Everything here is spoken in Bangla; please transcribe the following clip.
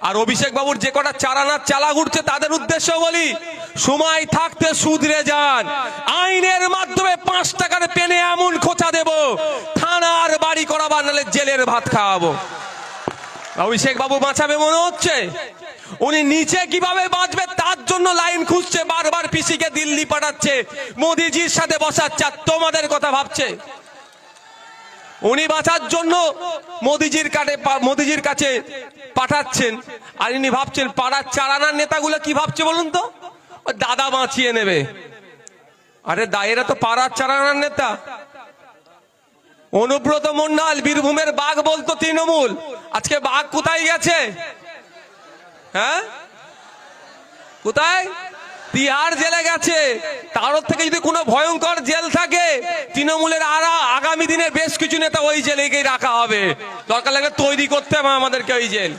আর অভিষেক বাবুর যে কটা চারানার চালা ঘুরছে তাদের উদ্দেশ্য বলি, সময় থাকতে শুধরে যান। আইনের মাধ্যমে 5 টাকার পেনে এমন খোঁচা দেব, থানার বাড়ি করাবার নালে জেলের ভাত খাওয়াবো। অভিষেক বাবু বাঁচাবে মনে হচ্ছে? উনি নিচে কিভাবে বাঁচবে তার জন্য লাইন খুঁজছে, বারবার পিসিকে দিল্লি পাঠাচ্ছে, মোদিজির সাথে বসাচ্ছে, আর তোমাদের কথা ভাবছে। উনি বাঁচার জন্য মোদিজির কাছে পাঠাচ্ছেন, আর ইনি ভাবছেন পাড়ার চারানার নেতাগুলো কি ভাবছে বলুন তো, দাদা বাঁচিয়ে নেবে। আরে এরা তো পাড়ার চারানার নেতা। অনুব্রত মন্ডল বীরভূমের বাঘ বলতো তৃণমূল, আজকে বাঘ কোথায় গেছে? হ্যাঁ, কোথায়? তিহার জেলে গেছে। তার থেকে যদি কোনো ভয়ঙ্কর জেল থাকে, তৃণমূলের আগামী দিনের বেশ কিছু নেতা ওই জেলেকেই রাখা হবে। দরকার লাগে তৈরি করতে হবে আমাদেরকে ওই জেল।